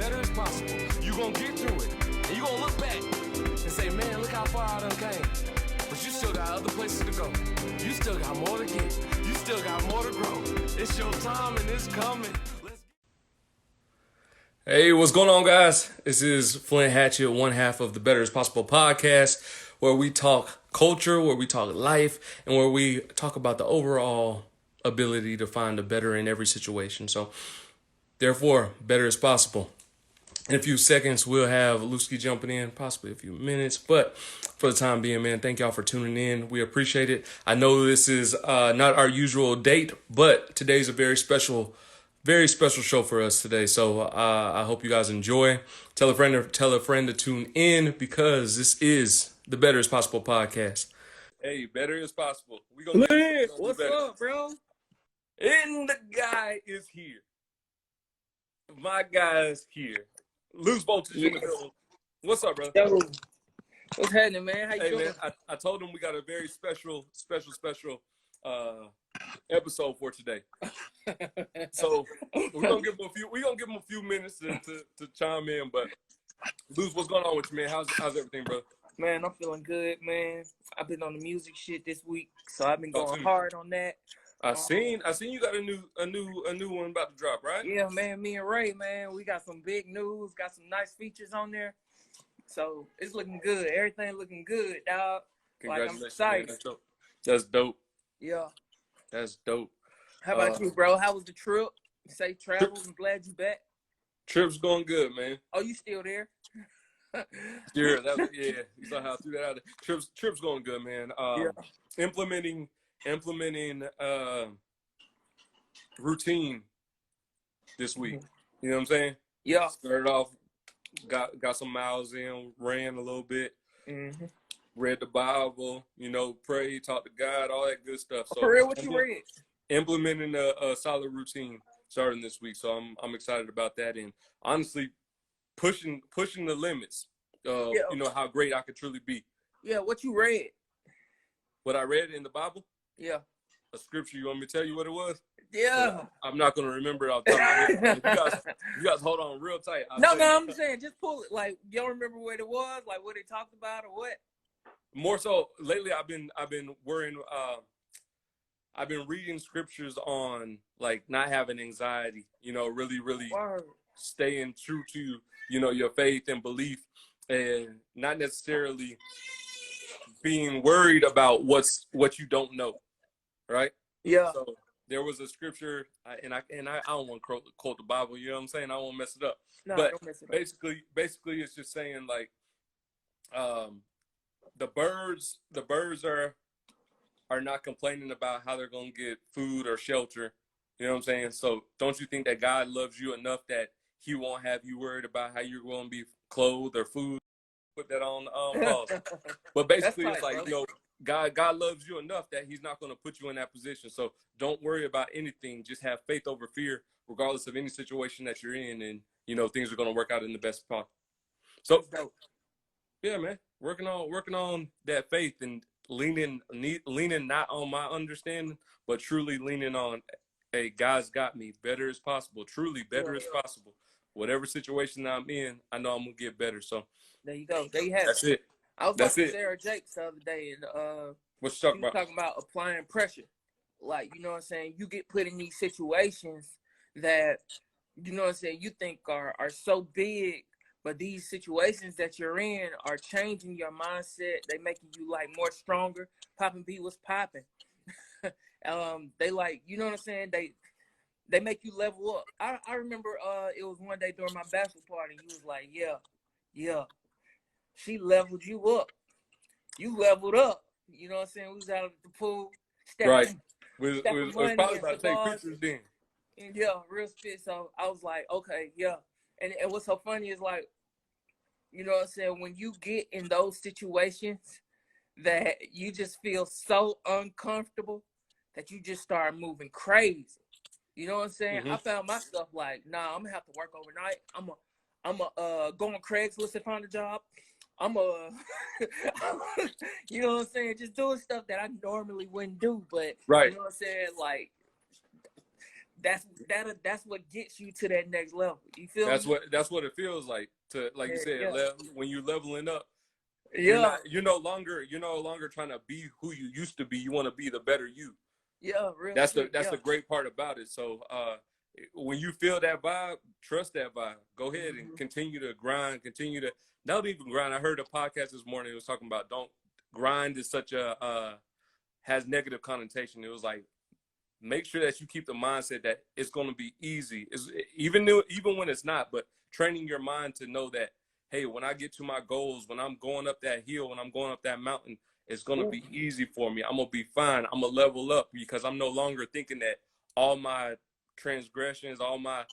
better is possible. You gonna get through it. And you gonna look back and say, man, look how far I done came. But you still got other places to go. You still got more to get. You still got more to grow. It's your time and it's coming. Hey, what's going on, guys? This is Flint Hatchet, one half of the Better is Possible podcast, where we talk culture, where we talk life, and where we talk about the overall ability to find the better in every situation. So, therefore, better is possible. In a few seconds, we'll have Lusky jumping in, possibly a few minutes. But for the time being, man, thank y'all for tuning in. We appreciate it. I know this is not our usual date, but today's a very special show for us today. So I hope you guys enjoy. Tell a friend to tune in, because this is the Better is Possible podcast. Hey, better is possible. Flint, what's up, bro? And the guy is here. My guy's here. Loose voltage in the building. What's up, brother? Yo, what's happening, man? How you doing? Man, I told him we got a very special episode for today. So we're gonna give him a few minutes to chime in. But Luz, what's going on with you, man? How's everything, bro? Man, I'm feeling good, man. I've been on the music shit this week, so I've been going hard on that. I seen you got a new one about to drop, right? Yeah, man. Me and Ray, man, we got some big news, got some nice features on there. So it's looking good. Everything looking good, dog. Congratulations, I'm excited. Man. That's dope. Yeah. That's dope. How about you, bro? How was the trip? Safe travels. I'm glad you back. Trip's going good, man. Oh, you still there? Yeah, you saw how I threw that out there. Trip's going good, man. Implementing routine this week. You know what I'm saying? Yeah. Started off, got some miles in, ran a little bit, read the Bible, prayed, talked to God, all that good stuff. So for real, what you read? Implementing a solid routine starting this week. So I'm excited about that, and honestly pushing the limits of how great I could truly be. Yeah, what you read? What I read in the Bible? Yeah. A scripture. You want me to tell you what it was? Yeah. I'm not going to remember it off the top of my head. You guys hold on real tight. I'm saying just pull it. Like, you don't remember what it was? Like, what they talked about or what? More so, lately I've been worrying. I've been reading scriptures on, like, not having anxiety, really staying true to, your faith and belief, and not necessarily being worried about what you don't know. Right? Yeah. So there was a scripture, and I don't want to quote the Bible. You know what I'm saying? I don't want to mess it up. No, but don't mess it up. Basically, it's just saying, like, the birds are not complaining about how they're gonna get food or shelter. You know what I'm saying? So don't you think that God loves you enough that He won't have you worried about how you're going to be clothed or food? Put that on pause. But basically, it's like, God loves you enough that He's not going to put you in that position. So don't worry about anything. Just have faith over fear, regardless of any situation that you're in, and things are going to work out in the best part. So, yeah, man, working on that faith and leaning not on my understanding, but truly leaning on, hey, God's got me. Better is possible. Truly, better is possible. Whatever situation I'm in, I know I'm gonna get better. So there you go. There you have it. That's it. I was talking to Sarah Jakes the other day, and what you talking about? Talking about applying pressure. Like, you know what I'm saying? You get put in these situations that, you know what I'm saying, you think are so big, but these situations that you're in are changing your mindset. They making you, like, more stronger. Popping B was popping. They, like, you know what I'm saying? They make you level up. I remember it was one day during my bachelor party. He was like, yeah. She leveled you up. You leveled up. You know what I'm saying? We was out at the pool. Right. We was probably about to take pictures then. And yeah, real spit. So I was like, okay, yeah. And what's so funny is, like, you know what I'm saying, when you get in those situations that you just feel so uncomfortable that you just start moving crazy. You know what I'm saying? I found myself like, nah, I'm gonna have to work overnight. I'm go on Craigslist and find a job. You know what I'm saying? Just doing stuff that I normally wouldn't do, but right. You know what I'm saying? Like, that's what gets you to that next level. You feel me? That's what it feels like to, like you said, Yeah, when you're leveling up. yeah, You're no longer trying to be who you used to be. You want to be the better you. yeah, real That's shit. the great part about it. So when you feel that vibe, trust that vibe. Go ahead and continue to grind. Continue to not even grind. I heard a podcast this morning. It was talking about don't grind is such a has negative connotation. It was like make sure that you keep the mindset that it's going to be easy. Even when it's not, but training your mind to know that, hey, when I get to my goals, when I'm going up that hill, when I'm going up that mountain, it's going to be easy for me. I'm going to be fine. I'm going to level up because I'm no longer thinking that all my transgressions, all my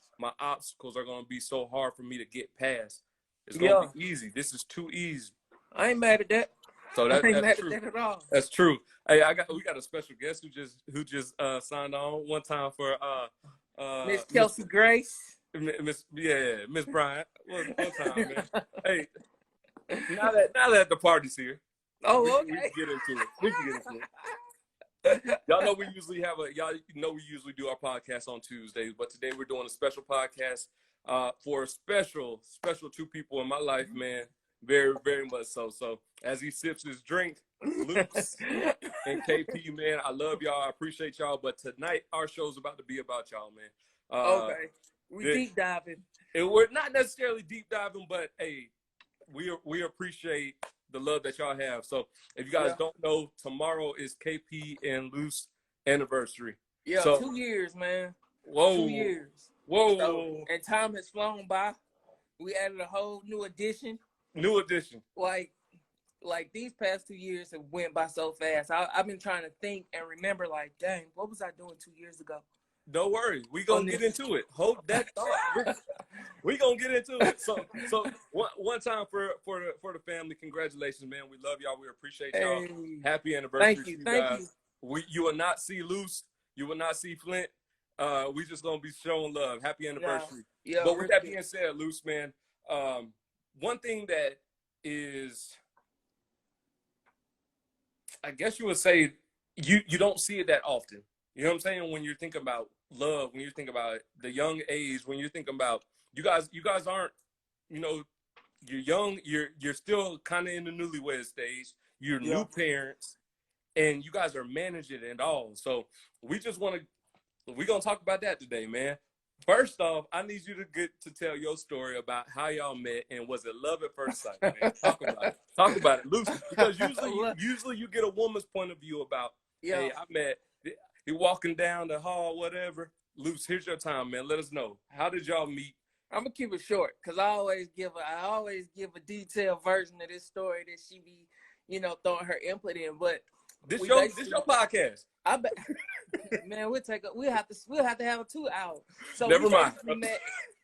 obstacles are going to be so hard for me to get past. It's going to be easy. This is too easy. I ain't mad at that. So I ain't that's mad true. at that at all. That's true. Hey, we got a special guest who just signed on one time for Miss Kelsey Grace. Miss Bryant. One time, man. Hey, now that the party's here, okay. We can get into it. We can get into it. Y'all know we usually do our podcast on Tuesdays, but today we're doing a special podcast for a special two people in my life, man. Very, very much so. So as he sips his drink, Luke's and KP, man, I love y'all. I appreciate y'all. But tonight, our show's about to be about y'all, man. Okay. We deep diving. We're not necessarily deep diving, but hey, we appreciate the love that y'all have. So if you guys don't know, tomorrow is KP and Luke's anniversary. Yeah, so, 2 years, man. Whoa. 2 years. Whoa. So, and time has flown by. We added a whole new addition. Like these past 2 years have went by so fast. I've been trying to think and remember, like, dang, what was I doing 2 years ago? Don't worry, we gonna get into it. Hold that thought. We gonna get into it. So one time for the family, congratulations, man. We love y'all. We appreciate y'all. Hey, happy anniversary to you guys. You will not see Luce. You will not see Flint. We just gonna be showing love. Happy anniversary. Yeah, but with that being said, Luce, man, one thing that is, I guess you would say, you don't see it that often. You know what I'm saying? When you're thinking about love, when you're thinking about the young age, when you're thinking about you guys aren't, you're young, you're still kind of in the newlywed stage. You're new parents, and you guys are managing it all. So we're gonna talk about that today, man. First off, I need you to tell your story about how y'all met and was it love at first sight, man? Talk about it. Talk about it, Lucy, because usually you get a woman's point of view about, hey, I met. You're walking down the hall, whatever. Luce, here's your time, man. Let us know. How did y'all meet? I'm gonna keep it short because I always give a detailed version of this story that she be, throwing her input in. But this your podcast. I bet, man, we'll have to have a 2 hour. So never mind.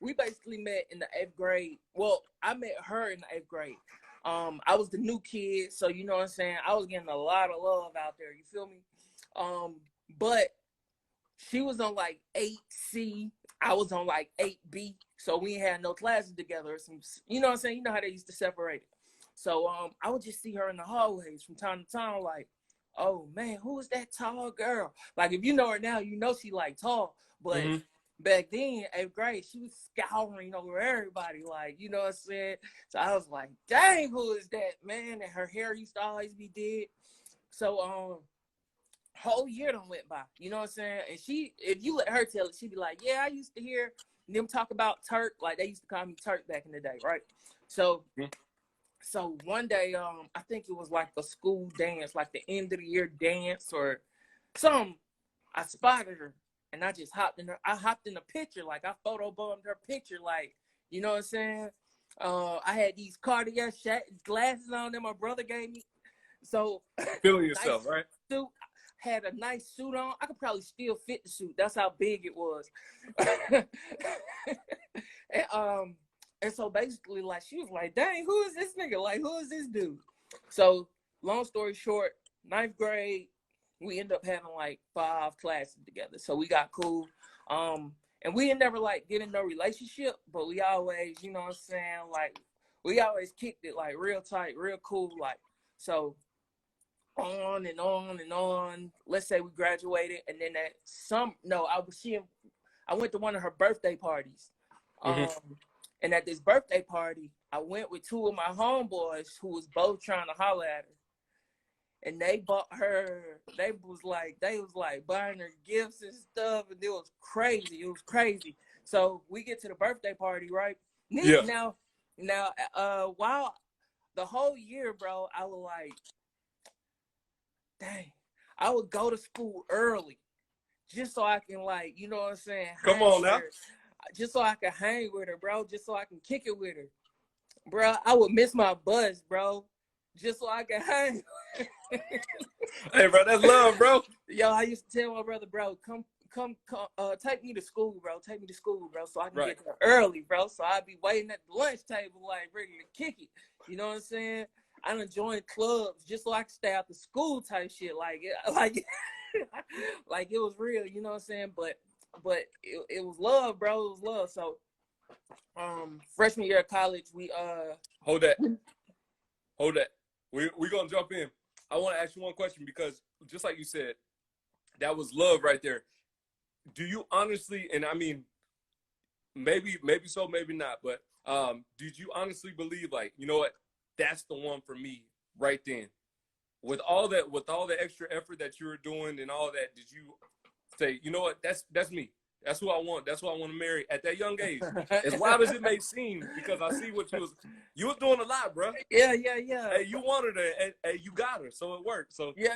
We basically met in the 8th grade. Well, I met her in the 8th grade. I was the new kid, so you know what I'm saying. I was getting a lot of love out there. You feel me? But she was on like 8C. I was on like 8B. So we ain't had no classes together. You know what I'm saying? You know how they used to separate it. So I would just see her in the hallways from time to time, like, oh man, who is that tall girl? Like if you know her now, you know she like tall. But back then, 8th grade, she was scouring over everybody, like, you know what I'm saying? So I was like, dang, who is that, man? And her hair used to always be dead. So whole year done went by, you know what I'm saying? And if you let her tell it, she'd be like, yeah, I used to hear them talk about Turk, like they used to call me Turk back in the day, right? So one day, I think it was like a school dance, like the end of the year dance or something. I spotted her and I just hopped in the picture, like I photobombed her picture, like, you know what I'm saying? I had these Cartier glasses on that my brother gave me. So feeling yourself, right? Suit. Had a nice suit on. I could probably still fit the suit. That's how big it was. And so basically, like, she was like, dang, who is this nigga? Like, who is this dude? So long story short, 9th grade, we ended up having like 5 classes together. So we got cool. And we didn't never like get in no relationship, but we always, you know what I'm saying? Like, we always kicked it like real tight, real cool. Like, so on and on and on. Let's say we graduated, and then I went to one of her birthday parties. Mm-hmm. And at this birthday party, I went with two of my homeboys who was both trying to holler at her. And they bought her, they was like buying her gifts and stuff, and it was crazy. It was crazy. So we get to the birthday party, right? Yeah. Now, while the whole year, bro, I was like, dang, I would go to school early just so I can, like, you know what I'm saying? Come on now. Just so I can hang with her, bro. Just so I can kick it with her. Bro, I would miss my bus, bro. Just so I can hang. Hey, bro, that's love, bro. Yo, I used to tell my brother, bro, come, take me to school, bro. Take me to school, bro, so I can get there early, bro. So I'd be waiting at the lunch table, like, ready to kick it. You know what I'm saying? I done joined clubs just so I could stay out the school type shit. Like it was real, you know what I'm saying? But it was love, bro. It was love. So, freshman year of college, we Hold that. We're gonna jump in. I want to ask you one question because just like you said, that was love right there. Do you honestly, and I mean, maybe so, maybe not, but did you honestly believe, like, you know what, that's the one for me right then? With all the extra effort that you were doing and all that, did you say, you know what, that's me. That's who I want. That's who I want to marry at that young age. As wild as it may seem, because I see what you was doing a lot, bro. Yeah. Hey, you wanted her, and you got her, so it worked. So yeah.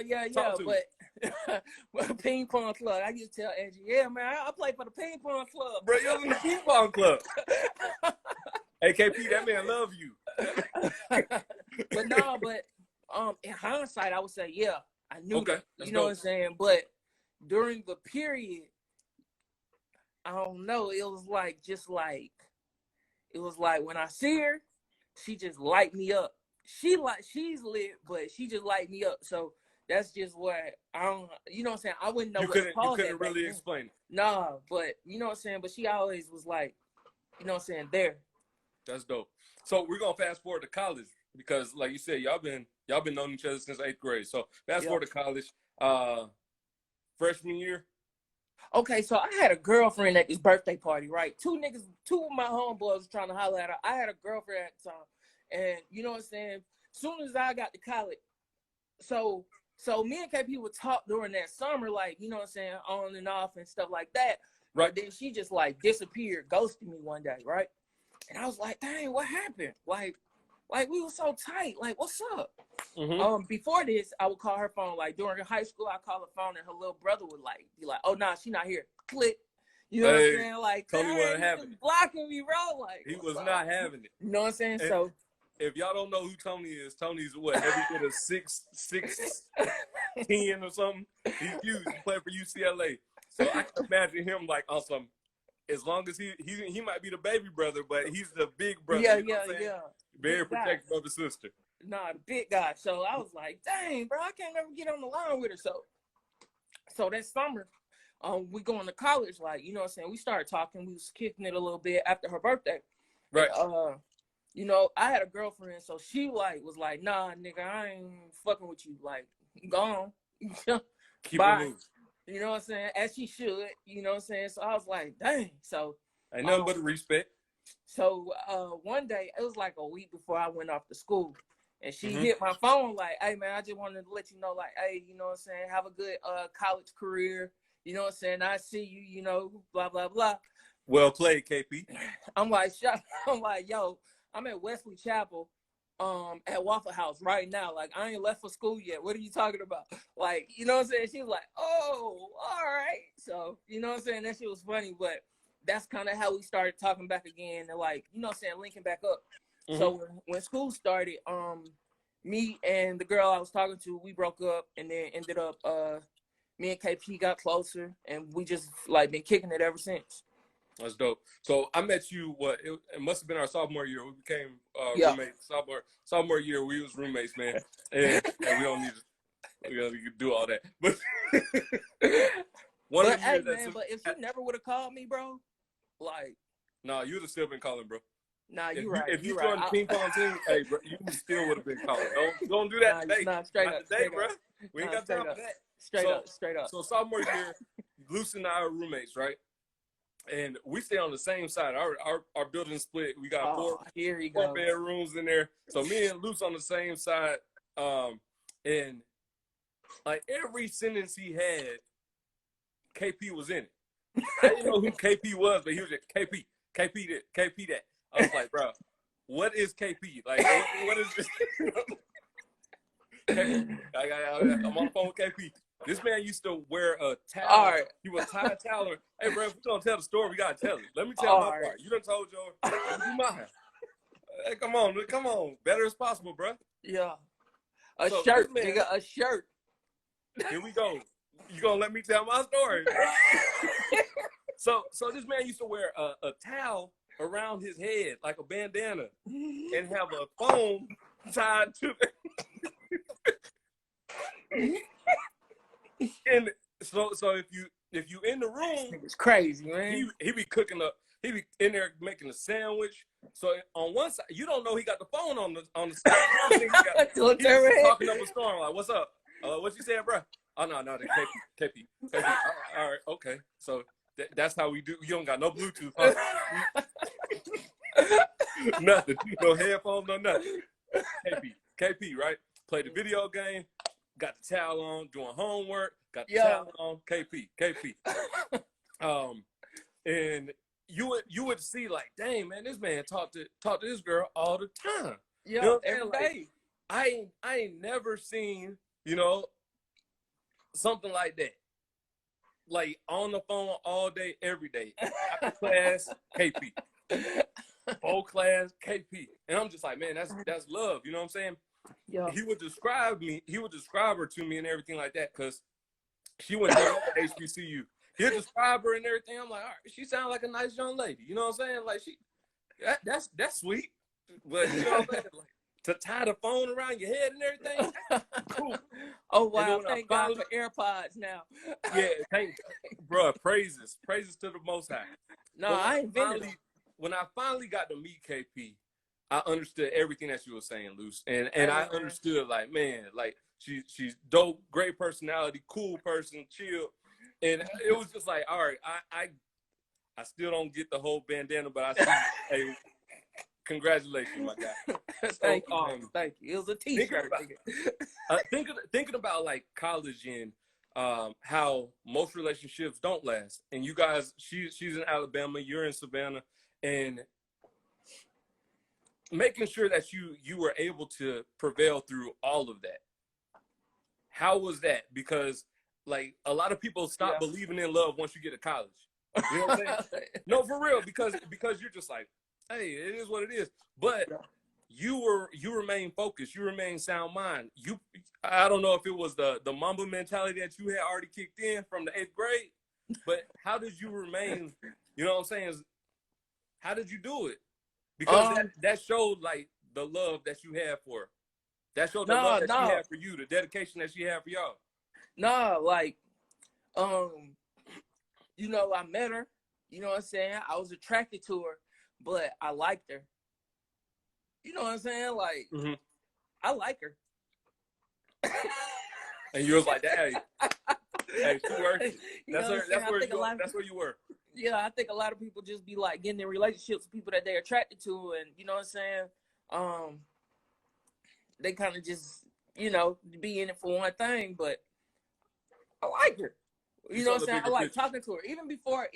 But ping pong club, I used to tell Angie, yeah, man, I play for the ping pong club, bro. You're in the ping pong club. Hey, KP, that man love you. But no, in hindsight, I would say, yeah, I knew that. You know dope. what I'm saying? But during the period, I don't know. It was like when I see her, she just light me up. She's lit, but she just light me up. So that's just what I don't. You know what I'm saying? I wouldn't know what to call that. You couldn't really explain it. Nah, but you know what I'm saying. But she always was like, you know what I'm saying, there. That's dope. So we're gonna fast forward to college because, like you said, y'all been knowing each other since 8th grade. So fast forward to college, freshman year. Okay, so I had a girlfriend at this birthday party, right? Two of my homeboys was trying to holler at her. I had a girlfriend at the time. And you know what I'm saying? Soon as I got to college, so me and KP would talk during that summer, like, you know what I'm saying, on and off and stuff like that. Right. But then she just like disappeared, ghosted me one day, right? And I was like, dang, what happened? Like we were so tight. Like, what's up? Mm-hmm. Before this, I would call her phone. Like during high school, I call her phone, and her little brother would like be like, "Oh, nah, she not here." Click. You know what I'm saying? Like, Tony wasn't having it. Blocking me, bro. Like, he was not having it. You know what I'm saying? And so, if y'all don't know who Tony is, Tony's what? Every bit of 6'10" or something. He's huge. He played for UCLA. So I can imagine him like on some. As long as he might be the baby brother, but he's the big brother. Yeah, you know yeah. Very protective of his sister. Nah, the big guy. So I was like, dang, bro, I can't ever get on the line with her. So that summer, we going to college, like, you know what I'm saying? We started talking. We was kicking it a little bit after her birthday. Right. You know, I had a girlfriend, so she like was like, nah, nigga, I ain't fucking with you. Like, gone. Keep it moving. You know what I'm saying? As she should, you know what I'm saying? So I was like, dang. So ain't nothing but respect. So one day, it was like a week before I went off to school. And she hit my phone like, hey, man, I just wanted to let you know, like, hey, you know what I'm saying? Have a good college career. You know what I'm saying? I see you, you know, blah, blah, blah. Well played, KP. I'm like, yo, I'm at Wesley Chapel at Waffle House right now. Like, I ain't left for school yet. What are you talking about? Like, you know what I'm saying? She was like, oh, all right. So, you know what I'm saying? That shit was funny. But that's kind of how we started talking back again. And, like, you know what I'm saying? Linking back up. So when school started, me and the girl I was talking to, we broke up, and then ended up me and KP got closer, and we just like been kicking it ever since. That's dope. So I met you. It must have been our sophomore year. We became roommates. Sophomore year, we was roommates, man. And we don't need to do all that. But but if you never would have called me, bro, like, nah, you would have still been calling, bro. Nah, you're right. If you joined the ping pong team, hey, bro, you still would have been calling. Don't do that today. Nah, straight up, bro. We ain't got time for that. Straight up. So sophomore year, Luce and I are roommates, right? and we stay on the same side. Our building split. We got here he four goes. bedrooms in there. So me and Luce on the same side. And like every sentence he had, KP was in it. I didn't know who KP was, but he was just KP this, KP that. I was like, bro, what is KP? Like, what is this? KP. I'm on the phone with KP. This man used to wear a towel. All right. He would tie a towel. Hey, bro, if we're gonna tell the story, we gotta tell it. Let me tell my part. You done told yours. Do mine. Hey, come on. Better as possible, bro. Yeah. A shirt, man, nigga, a shirt. Here we go. You gonna let me tell my story? So this man used to wear a towel around his head like a bandana and have a phone tied to it. And so if you in the room, it's crazy, man. He be cooking up. He be in there making a sandwich. So on one side, you don't know he got the phone on the side. He's talking up a storm like, "What's up? What you saying, bro?" Oh no, the KP. All right, okay. So that's how we do. You don't got no Bluetooth, huh? Nothing. No headphones, no nothing. KP, right? Play the video game. Got the towel on, doing homework. Got the towel on. KP. And you would see like, dang man, this man talk to this girl all the time. Yeah, you know every day. Like, I ain't never seen, something like that. Like on the phone all day, every day. After class, KP. Whole class, KP. And I'm just like, man, that's love. You know what I'm saying? Yeah. He would describe her to me and everything like that, because she went to HBCU. He'll describe her and everything. I'm like, all right, she sounds like a nice young lady. You know what I'm saying? Like that's sweet. But you know what I'm saying? Like, to tie the phone around your head and everything. Cool. Oh wow, thank God for AirPods now. Yeah, bro, praises to the Most High. No, I invented it. When I finally got to meet KP, I understood everything that you were saying, Luce. And I understood, like, man, like she's dope, great personality, cool person, chill. And it was just like, all right, I still don't get the whole bandana, but I see, hey, congratulations, my guy. Thank you. It was a t-shirt. Thinking about like college and how most relationships don't last. And you guys, she's in Alabama, you're in Savannah, and making sure that you were able to prevail through all of that. How was that? Because like a lot of people stop believing in love once you get to college. You know what I'm saying? No, for real, because you're just like, hey, it is what it is. But you remain focused. You remain sound mind. I don't know if it was the Mamba mentality that you had already kicked in from the 8th grade, but how did you remain? You know what I'm saying? How did you do it? Because that showed like the love that you had for her. That showed the love that she had for you, the dedication that she had for y'all. Like, I met her. You know what I'm saying? I was attracted to her, but I liked her. You know what I'm saying? Like, I like her. And you was like, hey, she works. That's where you were. Yeah, I think a lot of people just be like getting in relationships with people that they're attracted to, and you know what I'm saying? They kind of just, be in it for one thing, but I like her. You know what I'm saying? I like talking to her. Even before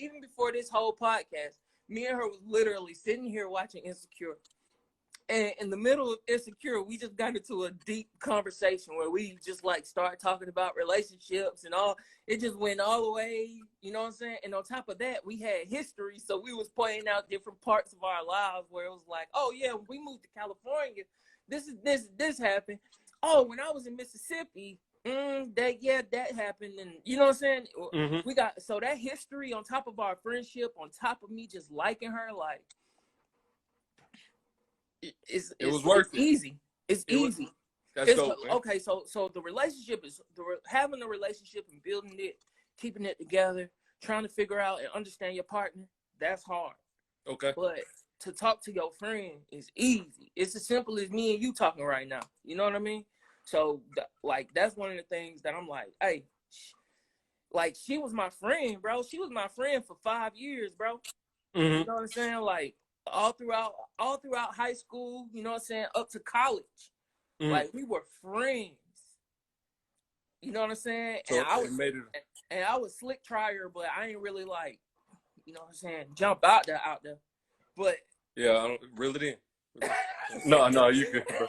this whole podcast, me and her was literally sitting here watching Insecure. And in the middle of Insecure, we just got into a deep conversation where we just like started talking about relationships and all. It just went all the way, you know what I'm saying? And on top of that, we had history. So we was pointing out different parts of our lives where it was like, oh yeah, when we moved to California, this happened. Oh, when I was in Mississippi, that happened. And you know what I'm saying? We got, so that history on top of our friendship, on top of me just liking her, like, it was worth it. Easy. It's easy. That's dope, man. Okay, so the relationship is having a relationship and building it, keeping it together, trying to figure out and understand your partner. That's hard. Okay. But to talk to your friend is easy. It's as simple as me and you talking right now. You know what I mean? So like that's one of the things that I'm like, hey, like she was my friend, bro. She was my friend for 5 years, bro. You Mm-hmm. know what I'm saying? Like all throughout high school, you know what I'm saying, up to college. Mm-hmm. Like we were friends. You know what I'm saying? And So it made it. I was slick trier, but I ain't really like, you know what I'm saying, jump out there. But Yeah, I don't really didn't. No, no, you good, bro.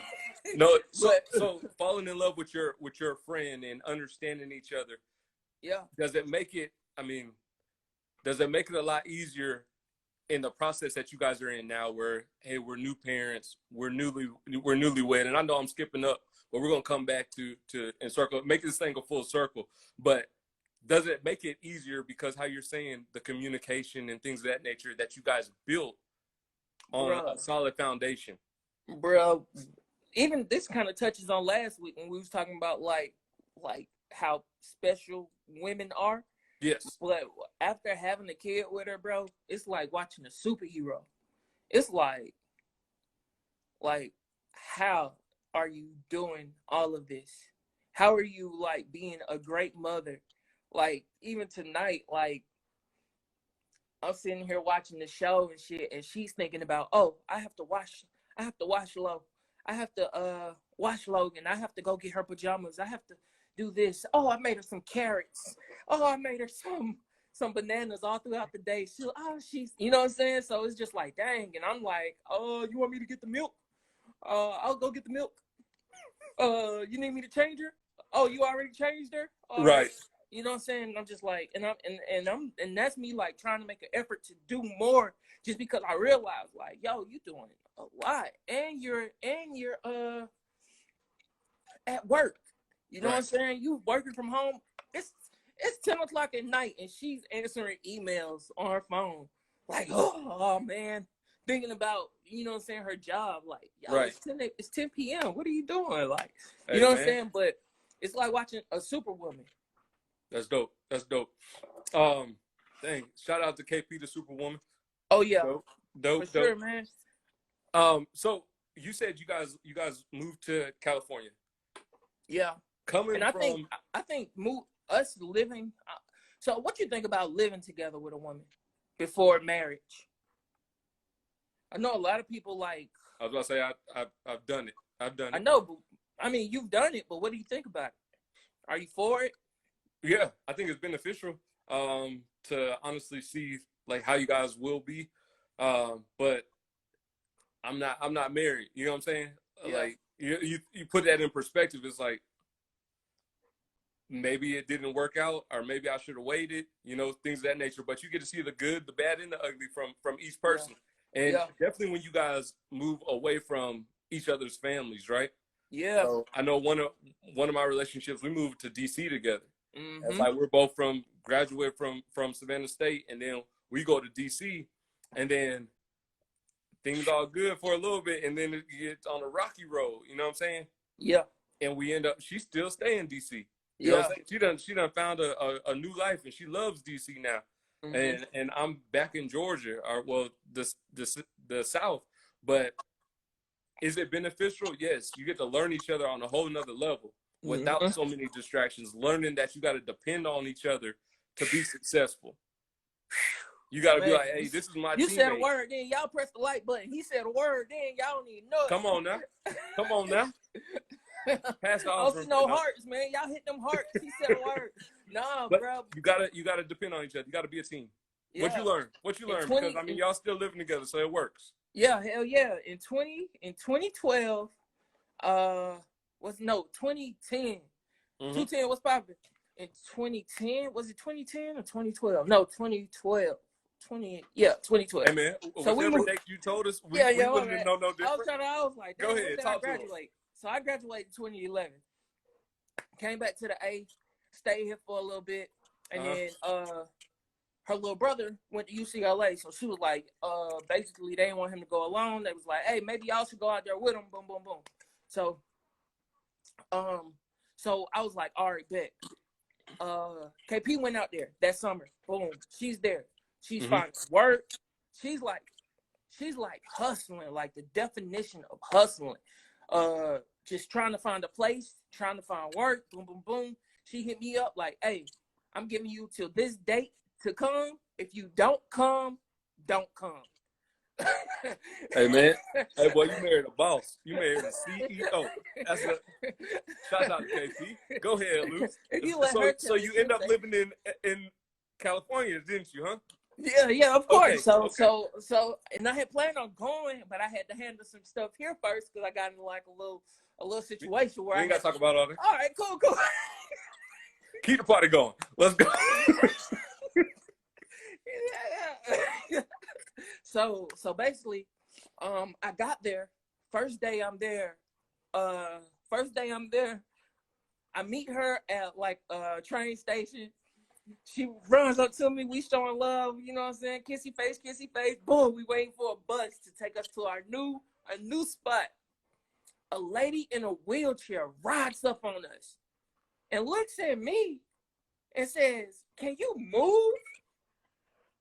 No, so but so falling in love with your friend and understanding each other, yeah, does it make it? I mean, does it make it a lot easier in the process that you guys are in now, where hey, we're new parents, we're newlywed, and I know I'm skipping up, but we're gonna come back to and circle, make this thing a full circle. But does it make it easier because how you're saying the communication and things of that nature that you guys built on bro, a solid foundation? bro. Even this kind of touches on last week when we was talking about like how special women are. Yes. But after having a kid with her, bro, it's like watching a superhero. It's like how are you doing all of this? How are you like being a great mother? Like even tonight, like I'm sitting here watching the show and shit, and she's thinking about, oh, I have to wash Lo. I have to wash Logan. I have to go get her pajamas. I have to do this. Oh, I made her some carrots. Oh, I made her some bananas all throughout the day. She's you know what I'm saying? So it's just like, dang. And I'm like, oh, you want me to get the milk? I'll go get the milk. You need me to change her? Oh, you already changed her? All right. Right. You know what I'm saying? I'm just like, and that's me like trying to make an effort to do more, just because I realize like, yo, you doing a lot, and you're at work. You know what I'm Right. saying? You working from home. It's 10 o'clock at night, and she's answering emails on her phone. Like, oh man, thinking about, you know what I'm saying, her job. Like, yo, Right. it's 10 p.m. What are you doing? Like, you Hey know what I'm man, saying? But it's like watching a superwoman. that's dope. That's dope. Dang. Shout out to KP the Superwoman. Oh yeah, Dope. for Dope. sure, Dope. man. So you said you guys moved to California. Yeah, and Coming from I think move us living. So, what you think about living together with a woman before marriage? I know a lot of people like. I was about to say I've done it. I've done I it. know, but I mean, you've done it, but what do you think about it? Are you for it? Yeah, I think it's beneficial to honestly see like how you guys will be. But I'm not married. You know what I'm saying? Yeah, Like you put that in perspective. It's like maybe it didn't work out, or maybe I should have waited. You know, things of that nature. But you get to see the good, the bad, and the ugly from each yeah, person. And yeah, definitely when you guys move away from each other's families, right? yeah. So I know one of my relationships, we moved to DC together. It's Mm-hmm. like we're both graduate from Savannah State, and then we go to DC, and then things all good for a little bit, and then it gets on a rocky road. You know what I'm saying? Yeah, And we end up, she still stay in DC. You know what yeah. I'm saying? She done found a new life, and she loves DC now. Mm-hmm. And I'm back in Georgia, or well, the South. But is it beneficial? Yes, you get to learn each other on a whole nother level without Mm-hmm. so many distractions. Learning that you got to depend on each other to be successful. You got to be Man, like, hey, this is my you said a teammate. word, then y'all press the like button. He said a word, then y'all don't even know Come on now, come on now. it. Pass the I don't see offering. no hearts, man. Y'all hit them hearts. He said a word. Nah, But bro. you gotta depend on each other. You gotta be a team. What you Yeah. learn? What you In learn? Because 20 I mean, y'all still living together, so it works. yeah, hell yeah. In 2012, was no 2010. Mm-hmm. 210 was popping. In 2010, was it 2010 or 2012? No, 2012. 2012. Hey man, So we whichever moved. date you told us, we, Yeah, we yeah, my wouldn't bad. have known no different. I was like, Go dang, when ahead, did I talk to him. graduate? So I graduated in 2011. Came back to the A, stayed here for a little bit, and Uh-huh. then her little brother went to UCLA, so she was like, basically they didn't want him to go alone. They was like, hey, maybe y'all should go out there with him. Boom, boom, boom. So, so I was like, all right, bet. KP went out there that summer. Boom, she's there. She's Mm-hmm. finding work. She's like hustling, like the definition of hustling. Just trying to find a place, trying to find work. Boom, boom, boom. She hit me up like, hey, I'm giving you till this date to come. If you don't come, don't come. Hey man, hey boy, you married a boss. You married a CEO. That's a shout out to KP. Go ahead, Luce. You let her So tell you it, end up living in California, didn't you, huh? yeah, of Okay, course. So, okay. and I had planned on going, but I had to handle some stuff here first because I got in like a little situation where We I ain't got had. to talk about all that. All right, cool. Keep the party going. Let's go. Yeah. So basically, I got there. First day I'm there. I meet her at like a train station. She runs up to me. We showing love. You know what I'm saying? Kissy face. Boom. We waiting for a bus to take us to our new spot. A lady in a wheelchair rides up on us and looks at me and says, "Can you move?"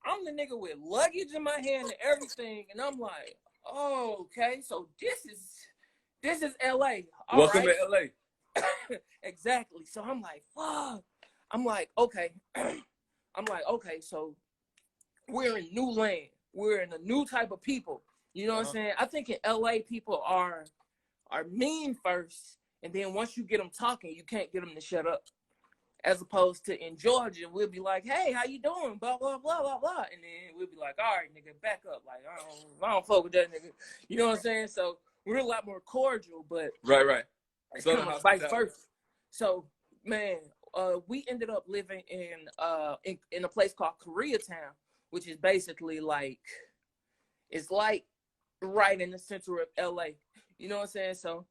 I'm the nigga with luggage in my hand and everything, and I'm like, "Oh, okay. So this is LA. All Welcome right." to LA. Exactly. So I'm like, fuck. I'm like, okay. So we're in new land. We're in a new type of people. You know what I'm saying? I think in LA people are mean first, and then once you get them talking, you can't get them to shut up. As opposed to in Georgia, we'll be like, "Hey, how you doing?" Blah blah blah blah blah, and then we'll be like, "All right, nigga, back up." Like, I don't fuck with that nigga. You know what I'm saying? So we're a lot more cordial, but Right. it's Southern kind of vice hospitality. versa. So, man, we ended up living in a place called Koreatown, which is basically like, it's like right in the center of LA. You know what I'm saying? So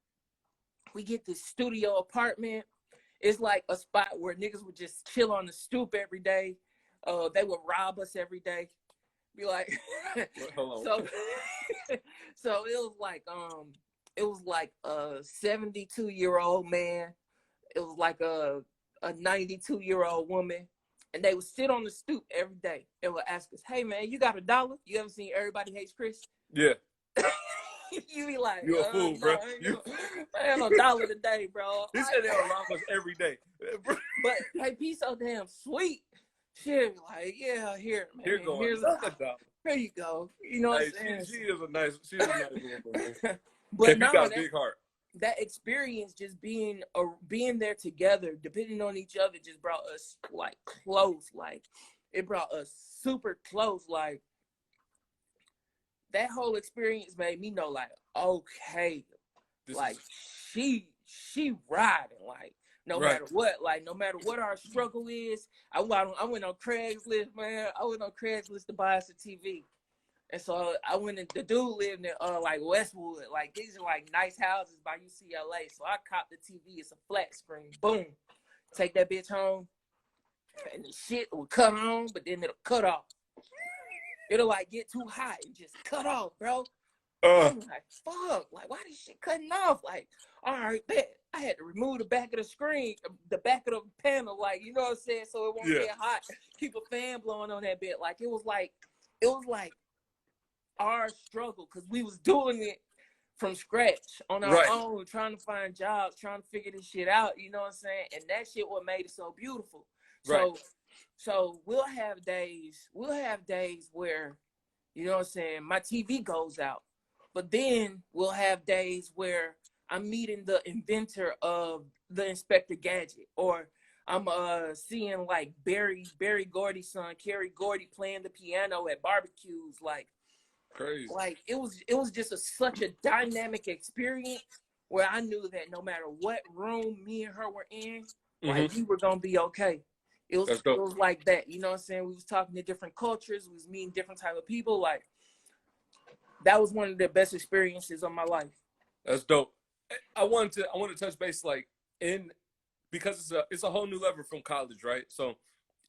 we get this studio apartment. It's like a spot where niggas would just chill on the stoop every day. They would rob us every day. Be like, Hold so, so it was like a 72-year-old man. It was like a 92-year-old woman, and they would sit on the stoop every day and would ask us, "Hey man, you got $1? You ever seen Everybody Hates Chris?" Yeah. You be like, You a fool, no, bro. I ain't no dollar today, bro. He said they'll rob us every day. But hey, P so damn sweet. She'll be like, yeah, here, man. Here going Here's another dollar. Here you go. You know what I'm Hey, saying? she is a nice woman. But KP got a big heart. that experience, just being there together, depending on each other, just brought us like close. Like it brought us super close. Like that whole experience made me know, like, okay, like she riding, like no matter what, no matter what our struggle is. I went on Craigslist, man. I went on Craigslist to buy us a TV. And so I went and the dude lived in like Westwood. Like these are like nice houses by UCLA. So I copped the TV. It's a flat screen. Boom. Take that bitch home. And the shit will cut on, but then it'll cut off. It'll like get too hot and just cut off, bro. I'm like, fuck, like why this shit cutting off? Like, all right, bet. I had to remove the back of the screen, the back of the panel, like, you know what I'm saying? So it won't get hot. Keep a fan blowing on that bit. Like it was like our struggle, because we was doing it from scratch on our own, trying to find jobs, trying to figure this shit out, you know what I'm saying? And that shit what made it so beautiful. So we'll have days where, you know what I'm saying, my TV goes out. But then we'll have days where I'm meeting the inventor of the Inspector Gadget, or I'm seeing like Barry Gordy's son, Kerry Gordy, playing the piano at barbecues. Like crazy. Like it was just such a dynamic experience where I knew that no matter what room me and her were in, like we were gonna be okay. It was like that, you know what I'm saying? We was talking to different cultures, we was meeting different type of people. Like that was one of the best experiences of my life. That's dope. I want to touch base because it's a whole new level from college, right? So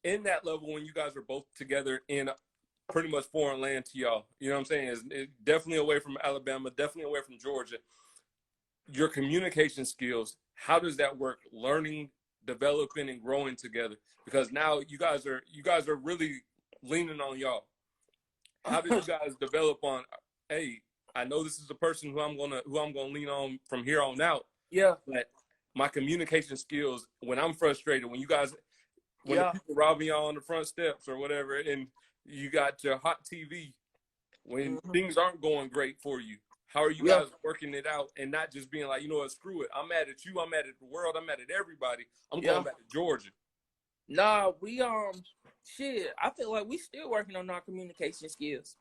in that level, when you guys are both together in pretty much foreign land to y'all, you know what I'm saying? It's definitely away from Alabama, definitely away from Georgia. Your communication skills, how does that work? Learning, developing, and growing together, because now you guys are really leaning on y'all. How did you guys develop on? Hey, I know this is the person who I'm gonna lean on from here on out. Yeah. But my communication skills, when I'm frustrated, when you guys, when the Yeah. people robbing y'all on the front steps or whatever, and you got your hot TV, when Mm-hmm. things aren't going great for you, how are you Yeah. guys working it out and not just being like, you know what, screw it. I'm mad at you. I'm mad at the world. I'm mad at everybody. I'm Yeah. going back to Georgia. Nah, we shit. I feel like we still working on our communication skills.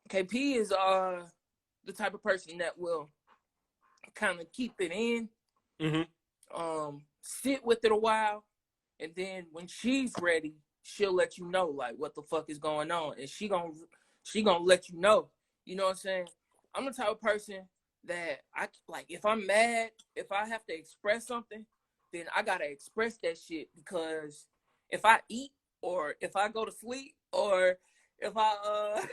KP is the type of person that will kind of keep it in, sit with it a while, and then when she's ready, she'll let you know like what the fuck is going on, and she gonna let you know. You know what I'm saying? I'm the type of person that I like. If I'm mad, if I have to express something, then I gotta express that shit, because if I eat or if I go to sleep or if I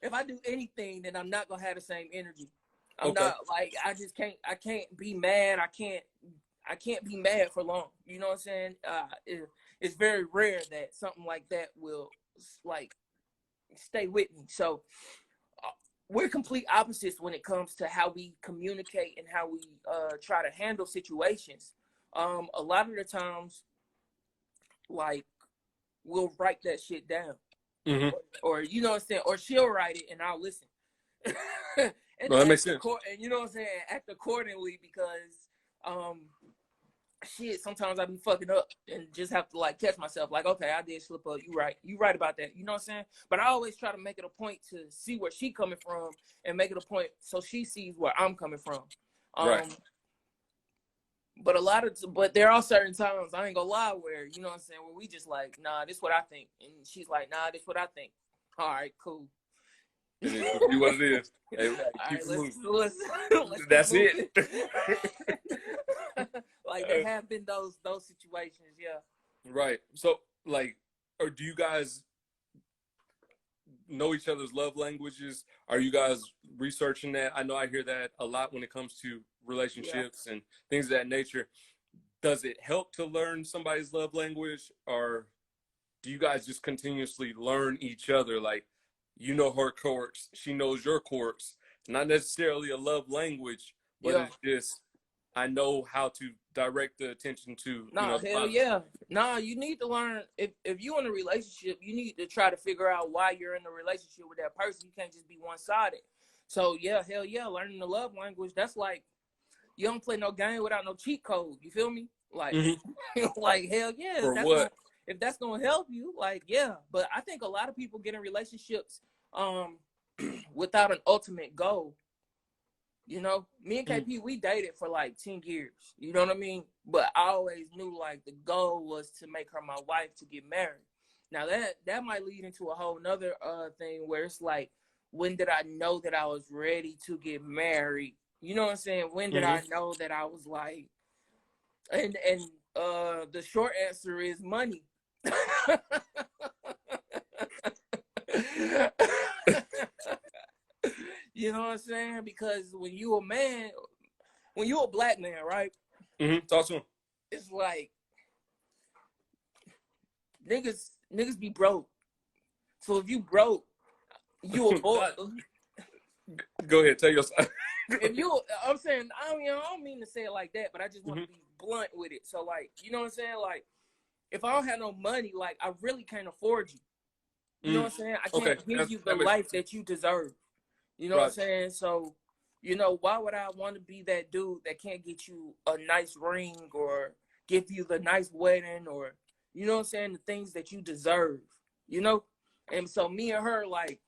if I do anything, then I'm not gonna have the same energy. I'm Okay. not like I can't be mad. I can't be mad for long. You know what I'm saying? It's very rare that something like that will like stay with me. So we're complete opposites when it comes to how we communicate and how we try to handle situations. A lot of the times, like, we'll write that shit down, or you know what I'm saying, or she'll write it and I'll listen. And No, that makes sense. and you know what I'm saying, act accordingly, because shit, sometimes I be fucking up and just have to like catch myself, like, okay, I did slip up, you right about that, you know what I'm saying? But I always try to make it a point to see where she coming from and make it a point so she sees where I'm coming from. Right. But there are certain times, I ain't gonna lie, where, you know what I'm saying, where we just like, nah, this what I think, and she's like, nah, this what I think. All right, cool. It is what it is. Hey, All keep right, moving. let's That's keep it. Like, there have been those situations, yeah. Right. So, like, or do you guys know each other's love languages? Are you guys researching that? I know I hear that a lot when it comes to relationships and things of that nature. Does it help to learn somebody's love language, or do you guys just continuously learn each other? Like, you know her quirks, she knows your quirks. Not necessarily a love language, but Yeah. it's just I know how to direct the attention to, Nah, the hell positive. yeah. Nah, you need to learn, if you in a relationship, you need to try to figure out why you're in a relationship with that person. You can't just be one-sided. So yeah, hell yeah, learning the love language, that's like, you don't play no game without no cheat code. You feel me? Like, like, hell yeah, For what? if that's gonna help you, like, yeah. But I think a lot of people get in relationships without an ultimate goal. You know, me and KP, we dated for like 10 years. You know what I mean? But I always knew like the goal was to make her my wife, to get married. Now that might lead into a whole nother thing where it's like, when did I know that I was ready to get married? You know what I'm saying? When did I know that I was like, and the short answer is money. You know what I'm saying? Because when you a man, when you a black man, right? Talk to him. It's like niggas be broke. So if you broke, you a boy. Go ahead, tell your side. If you, I'm saying, I don't mean to say it like that, but I just want to be blunt with it. So like, you know what I'm saying? Like, if I don't have no money, like, I really can't afford you. You know what I'm saying? I can't give you the life that you deserve. You know what I'm saying? So, you know, why would I want to be that dude that can't get you a nice ring or give you the nice wedding, or, you know what I'm saying, the things that you deserve, you know? And so me and her, like,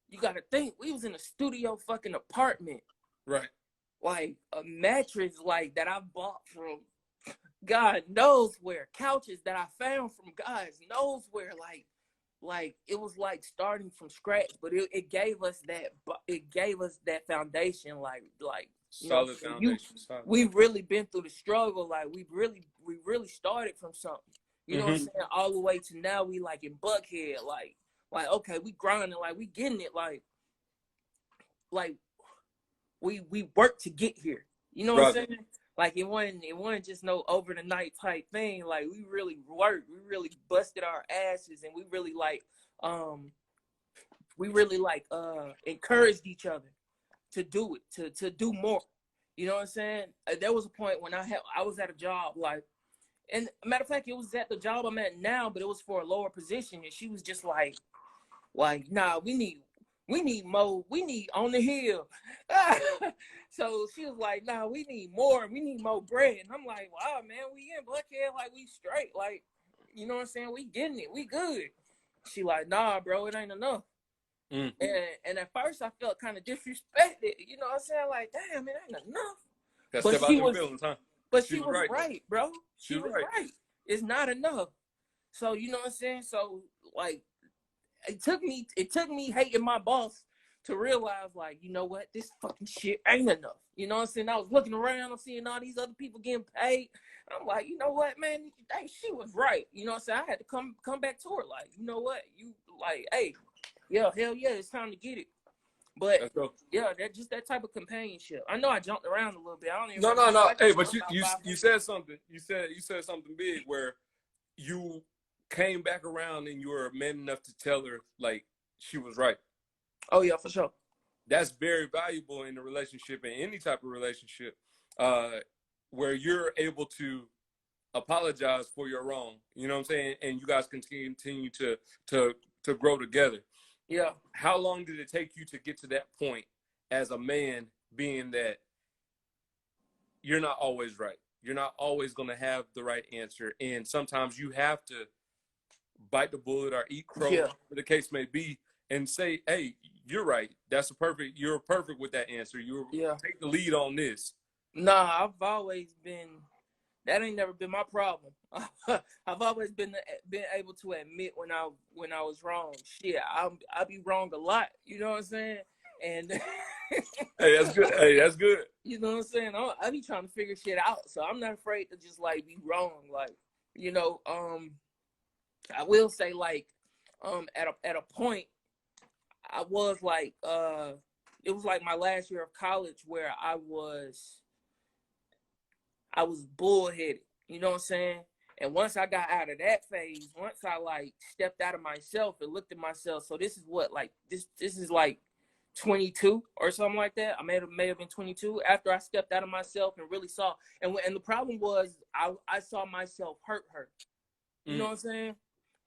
you got to think, we was in a studio fucking apartment. Right. Like, a mattress, like, that I bought from God knows where. Couches that I found from God knows where, like it was like starting from scratch, but it gave us that foundation, like solid foundation. We've really been through the struggle, like we really started from something, you know what I'm saying, all the way to now we like in Buckhead, like okay, we grinding, like we getting it, like we worked to get here, you know what I'm saying? Like it wasn't just no over the night type thing. Like we really worked, we really busted our asses, and we really encouraged each other to do it, to do more. You know what I'm saying? There was a point when I was at a job, like, And matter of fact, it was at the job I'm at now, but it was for a lower position, and she was just like, nah, we need more, we need on the hill. So she was like, nah, we need more bread. And I'm like, wow, man, we in Buckhead, like we straight, like, you know what I'm saying? We getting it, we good. She like, nah, bro, it ain't enough. Mm. And at first I felt kind of disrespected, you know what I'm saying? Like, damn, it ain't enough. Gotta But step out she them was, feelings, huh? but She she was was right. right, bro. She She was was right. right. It's not enough. So you know what I'm saying? So like it took me hating my boss to realize, like, you know what, this fucking shit ain't enough. You know what I'm saying? I was looking around, I'm seeing all these other people getting paid. I'm like, you know what, man, she was right. You know what I'm saying? I had to come back to her, like, you know what, you like, hey, yeah, hell yeah, it's time to get it. But Let's go. yeah, that just that type of companionship. I know I jumped around a little bit. I don't even No, remember. no. I Hey, just but jumped about you 5 you minutes. said something. You said something big where you came back around and you were man enough to tell her like she was right. Oh yeah, for sure. That's very valuable in a relationship, in any type of relationship, where you're able to apologize for your wrong. You know what I'm saying? And you guys continue to to grow together. Yeah. How long did it take you to get to that point as a man, being that you're not always right? You're not always going to have the right answer. And sometimes you have to bite the bullet or eat crow, Yeah. whatever the case may be, and say, hey, you're right. You're perfect with that answer. You Yeah. take the lead on this. Nah, I've always been. That ain't never been my problem. I've always been able to admit when I was wrong. Shit, I be wrong a lot. You know what I'm saying? And Hey, that's good. Hey, that's good. you know what I'm saying? I be trying to figure shit out, so I'm not afraid to just like be wrong. Like, you know, I will say like, at a point, I was like, it was like my last year of college where I was bullheaded. You know what I'm saying? And once I got out of that phase, once I like stepped out of myself and looked at myself, so this is what, like, this is like 22 or something like that. I may have been 22 after I stepped out of myself and really saw. And the problem was I saw myself hurt her. You know what I'm saying?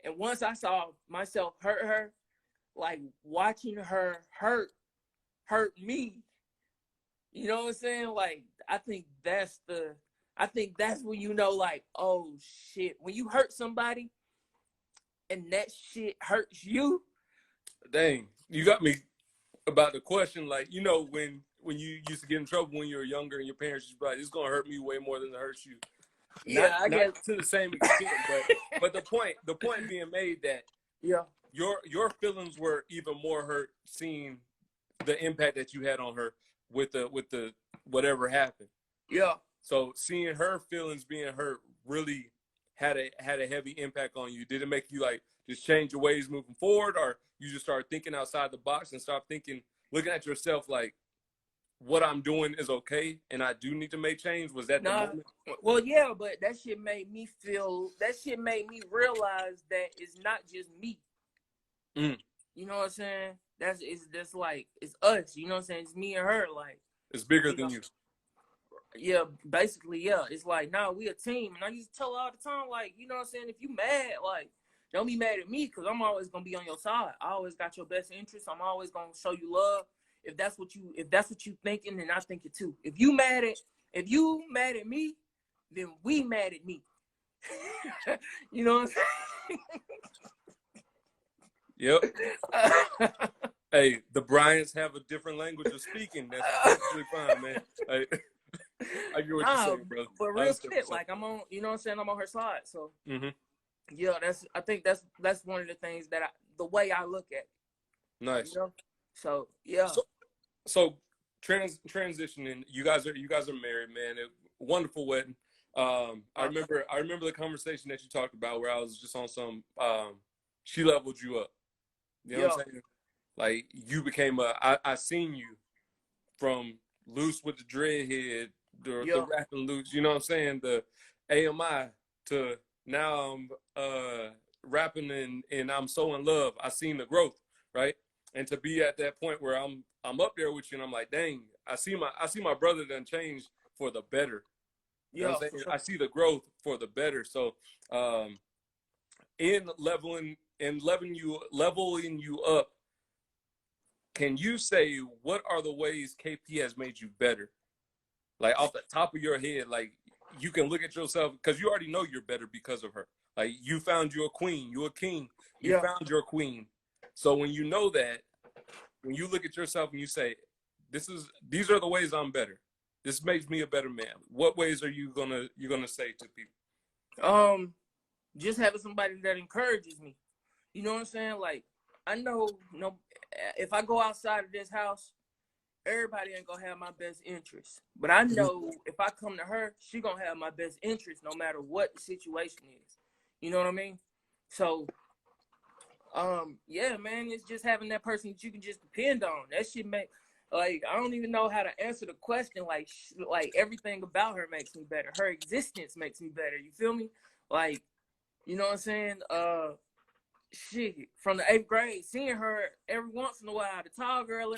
And once I saw myself hurt her, like watching her hurt me. You know what I'm saying? Like I think that's when you know, like, oh shit, when you hurt somebody and that shit hurts you. Dang, you got me about the question. Like, you know, when you used to get in trouble when you were younger and your parents used to be like, it's gonna hurt me way more than it hurts you. Yeah, I guess. Not to the same extent, but the point being made that Yeah. your feelings were even more hurt seeing the impact that you had on her with the whatever happened. Yeah. So seeing her feelings being hurt really had a heavy impact on you. Did it make you like just change your ways moving forward, or you just start thinking outside the box and start looking at yourself like, what I'm doing is okay and I do need to make change? Was that the moment? Well, yeah, but that shit made me realize that it's not just me. Mm. You know what I'm saying? That's like, it's us. You know what I'm saying? It's me and her. Like, it's bigger than you. Yeah, basically, yeah. It's like, nah, we a team. And I used to tell her all the time, like, you know what I'm saying? If you mad, like, don't be mad at me, because I'm always gonna be on your side. I always got your best interest. I'm always gonna show you love. If that's what you thinking, then I think it too. If you mad at me, then we mad at me. You know what I'm saying? Yep. Hey, the Bryants have a different language of speaking. That's perfectly fine, man. Hey, I get what you're saying, brother. But real shit, like, I'm on, you know what I'm saying? I'm on her side. So yeah, I think that's one of the things that the way I look at it. Nice. You know? So yeah. So transitioning, you guys are married, man. Wonderful wedding. I remember the conversation that you talked about where I was just on some she leveled you up. You know what I'm saying? Like, you became I seen you from loose with the dreadhead, the rapping loose, you know what I'm saying? The AMI to now I'm rapping and I'm so in love. I seen the growth, right? And to be at that point where I'm up there with you and I'm like, dang, I see my brother done changed for the better. You know Yeah, what I'm for saying? sure. I see the growth for the better. So in leveling you up, can you say what are the ways KP has made you better? Like off the top of your head, like you can look at yourself because you already know you're better because of her. Like you found you a queen, you a king, you Yeah. found your queen. So when you know that, when you look at yourself and you say, these are the ways I'm better. This makes me a better man. What ways are you're gonna say to people? Just having somebody that encourages me. You know what I'm saying? Like, I know, if I go outside of this house, everybody ain't gonna have my best interest. But I know if I come to her, she gonna have my best interest no matter what the situation is. You know what I mean? So, yeah, man, it's just having that person that you can just depend on. That shit make, like, I don't even know how to answer the question. Like everything about her makes me better. Her existence makes me better. You feel me? Like, you know what I'm saying? Shit, from the 8th grade, seeing her every once in a while, the tall girl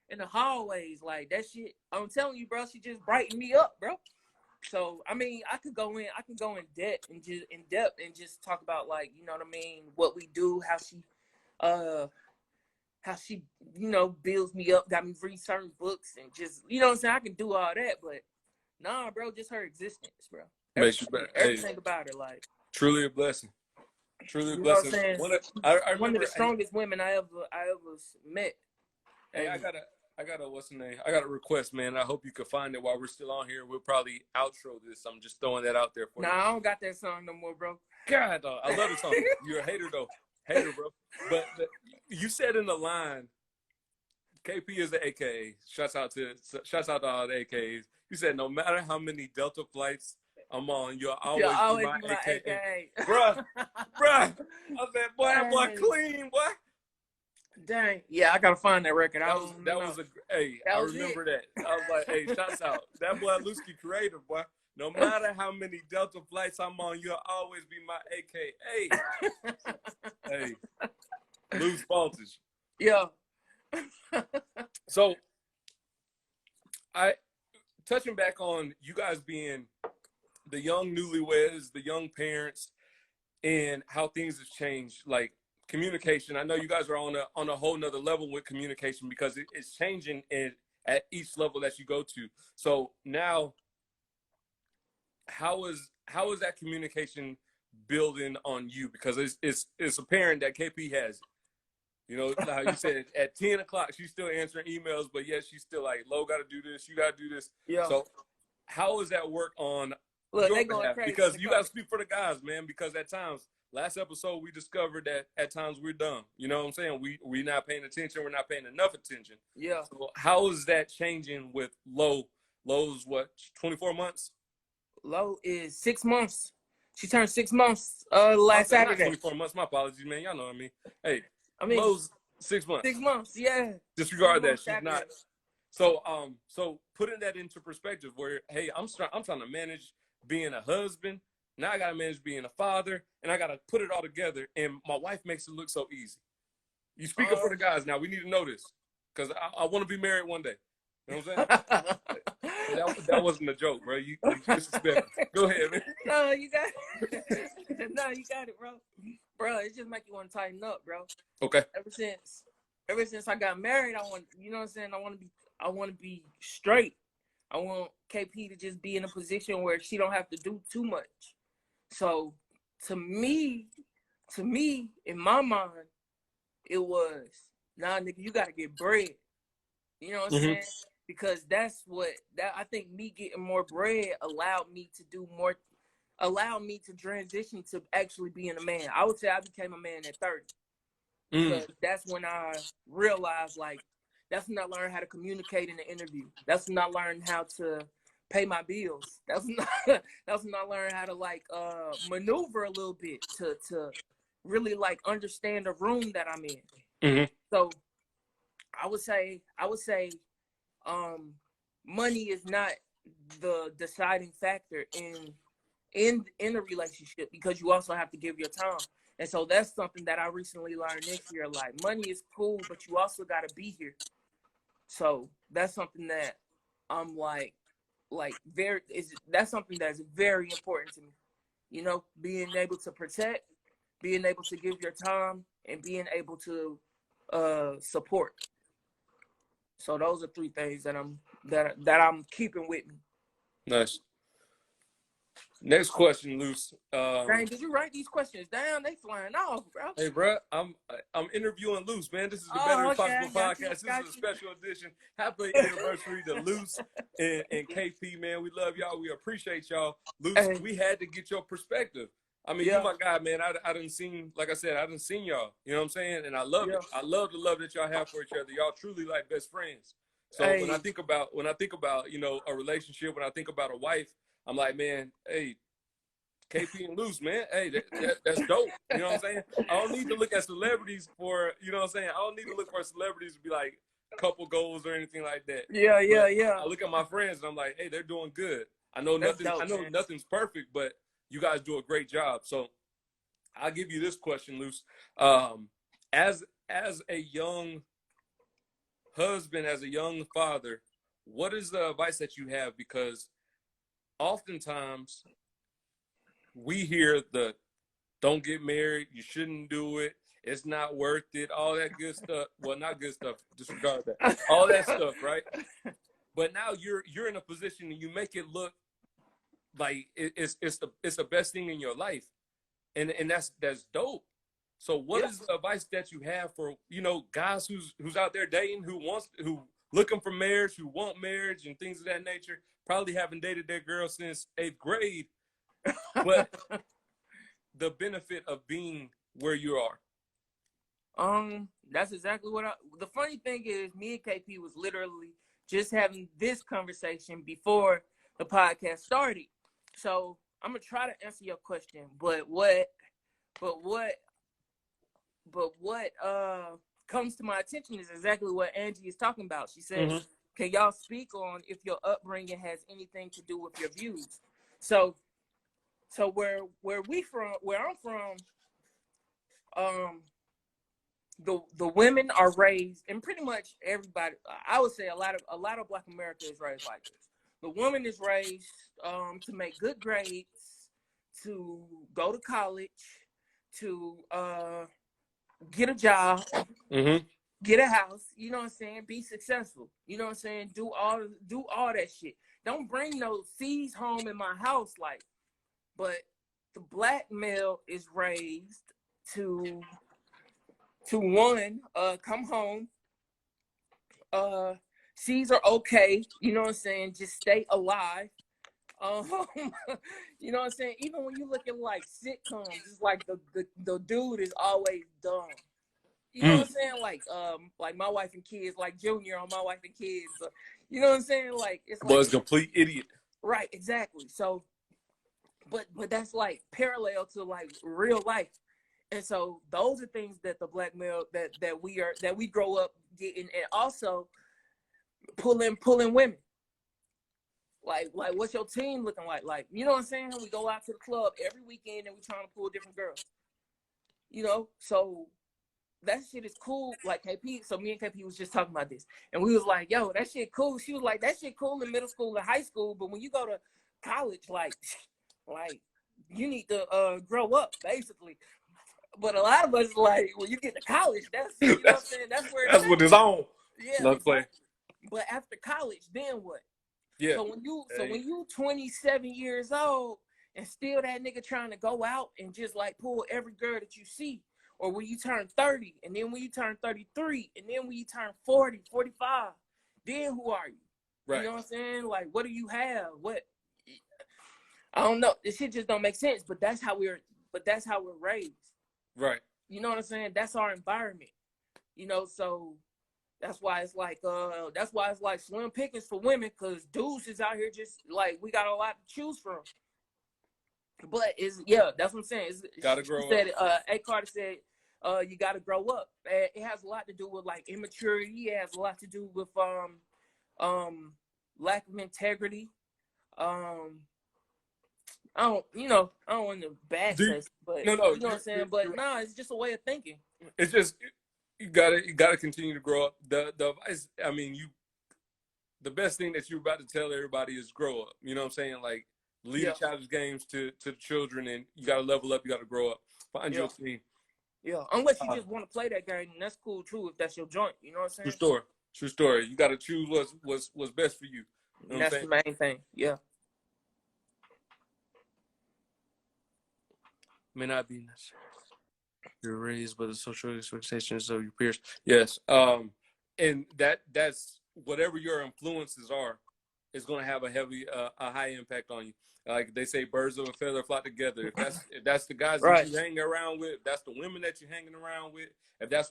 in the hallways, like that shit. I'm telling you, bro, she just brightened me up, bro. So I mean, I can go in depth and just talk about, like, you know what I mean, what we do, uh how she, you know, builds me up, got me read certain books, and just, you know what I'm saying, I can do all that, but nah, bro, just her existence, bro. Makes you better. Hey, Everything about her, like, truly a blessing. Truly a you know what I'm blessing. saying. I One of remember. the strongest women I ever met. Hey, And I got a, what's the name? I got a request, man. I hope you can find it while we're still on here. We'll probably outro this. I'm just throwing that out there for nah, you. I don't got that song no more, bro. God, dog, I love the song. You're a hater, though. Hater, bro. But you said in the line, KP is the AKA. Shouts out to all the AKAs. You said no matter how many Delta flights I'm on, you'll You'll always be always my be my AKA. AKA. Bruh. I said, boy, that boy Dang. clean, boy. Dang. Yeah, I gotta find that record. I don't That know. was a hey. That I was remember it. that. I was like, hey, shouts out. That boy Lusky creative, boy. No matter how many Delta flights I'm on, you'll always be my AKA. Hey, lose voltage. Yeah. So I touching back on you guys being the young newlyweds, the young parents, and how things have changed. Like communication. I know you guys are on a whole nother level with communication because it's changing at each level that you go to. So now, how is that communication building on you? Because it's apparent that KP has it. You know, like you said, at 10 o'clock, she's still answering emails, but yet she's still like, Lo, got to do this. You got to do this. Yeah. So how does that work on Look, your they going behalf? crazy. Because you got to speak for the guys, man, because at times, last episode, we discovered that at times we're dumb. You know what I'm saying? We not paying attention. We're not paying enough attention. Yeah. So how is that changing with Lo? Lo's what, 24 months? Lo is 6 months. She turned 6 months last Okay, not Saturday. 24 months. My apologies, man. Y'all know what I mean. Hey, I mean, Lo's 6 months. 6 months, yeah. Disregard 6 that. months She's Saturday. not. So putting that into perspective, where hey, I'm trying to manage being a husband. Now I gotta manage being a father, and I gotta put it all together. And my wife makes it look so easy. You speaking for the guys now. We need to know this because I want to be married one day. You know what I'm saying? that wasn't a joke, bro. You disrespect. Go ahead, man. No, you got it. No, you got it, bro. Bro, it just make you want to tighten up, bro. Okay. Ever since I got married, I want, you know what I'm saying, I want to be straight. I want KP to just be in a position where she don't have to do too much. So to me, in my mind, it was, nah, nigga, you gotta get bread. You know what I'm saying? Because I think me getting more bread allowed me to transition to actually being a man. I would say I became a man at 30. Because that's when I realized, like, that's when I learned how to communicate in the interview. That's when I learned how to pay my bills. That's when I learned how to, like, maneuver a little bit to really, like, understand the room that I'm in. So I would say money is not the deciding factor in a relationship, because you also have to give your time. And so that's something that I recently learned this year. Like, money is cool, but you also got to be here. So that's something that I'm like like that's something that's very important to me. You know, being able to protect, being able to give your time, and being able to support. So those are three things that I'm keeping with me. Nice. Next question, Luce. Dang, did you write these questions down? They flying off, bro. Hey, bro, I'm interviewing Luce, man. This is the Better Oh, Than okay, Possible podcast. This is a special edition. Happy anniversary to Luce and KP, man. We love y'all. We appreciate y'all. Luce, Hey. we had to get your perspective. I mean, Yeah. you my guy, man. I done seen, like I said, I done seen y'all. You know what I'm saying? And I love it. I love the love that y'all have for each other. Y'all truly like best friends. So Hey. when I think about you know, a relationship, when I think about a wife, I'm like, man, hey, KP and Luce, man. Hey, that's dope. You know what I'm saying? I don't need to look at celebrities for, you know what I'm saying? I don't need to look for celebrities to be like couple goals or anything like that. Yeah. I look at my friends and I'm like, hey, they're doing good. I know Dope, nothing's perfect, but you guys do a great job. So I'll give you this question, Luce. As a young husband, as a young father, what is the advice that you have? Because oftentimes we hear the don't get married, you shouldn't do it, it's not worth it, all that good stuff. Well, not good stuff, disregard that. All that stuff, right? But now you're in a position and you make it look like it's the best thing in your life. And that's dope. So what is the advice that you have for, you know, guys who's out there dating, who looking for marriage, who want marriage and things of that nature, probably haven't dated their girl since 8th grade, but the benefit of being where you are? That's exactly the funny thing is, me and KP was literally just having this conversation before the podcast started. So I'm gonna try to answer your question, but what comes to my attention is exactly what Angie is talking about. She said, can y'all speak on if your upbringing has anything to do with your views? So where I'm from, the women are raised, and pretty much everybody, I would say a lot of Black America is raised like this. The woman is raised to make good grades, to go to college, to get a job, get a house, you know what I'm saying, be successful, you know what I'm saying, do all that shit. Don't bring no seeds home in my house, like. But the Black male is raised to one, come home, seeds are okay, you know what I'm saying, just stay alive. You know what I'm saying? Even when you look at like sitcoms, it's like the dude is always dumb. You know what I'm saying? Like My Wife and Kids, like Junior on My Wife and Kids. You know what I'm saying? Like it's like was a complete idiot. Right, exactly. So, but that's like parallel to like real life, and so those are things that the Black male that we grow up getting, and also pulling women. Like what's your team looking like? Like, you know what I'm saying? We go out to the club every weekend and we trying to pull different girls. You know, so that shit is cool. Like KP, so me and KP was just talking about this, and we was like, "Yo, that shit cool." She was like, "That shit cool in middle school and high school, but when you go to college, like you need to grow up, basically." But a lot of us like, when you get to college, that's you know what I'm saying. That's where that's what it's on. Yeah, exactly. But after college, then what? Yeah. So when you 27 years old and still that nigga trying to go out and just like pull every girl that you see, or when you turn 30, and then when you turn 33, and then when you turn 40, 45, then who are you? Right. You know what I'm saying? Like, what do you have? What? I don't know. This shit just don't make sense. But that's how we're raised. Right. You know what I'm saying? That's our environment. You know, so that's why it's like slim pickings for women, because dudes is out here just like, we got a lot to choose from. But that's what I'm saying. Gotta grow up. A. Carter said, you gotta grow up. It has a lot to do with like immaturity. It has a lot to do with lack of integrity. I don't want to bash us, but no, you know what I'm saying. But it's just a way of thinking. It's just you gotta continue to grow up. The advice, I mean, the best thing that you're about to tell everybody is grow up. You know what I'm saying? Like, lead Yeah. the childish games to the children, and you got to level up. You got to grow up. Find your team. Yeah, unless you just want to play that game, and that's cool too if that's your joint. You know what I'm saying? True story. You got to choose what's best for you. You know that's the main thing. Yeah. May not be necessary. You're raised by the social expectations of your peers. Yes. And that's whatever your influences are, is going to have a high impact on you. Like they say, birds of a feather flock together. If that's the guys that you hang around with, if that's the women that you're hanging around with, if that's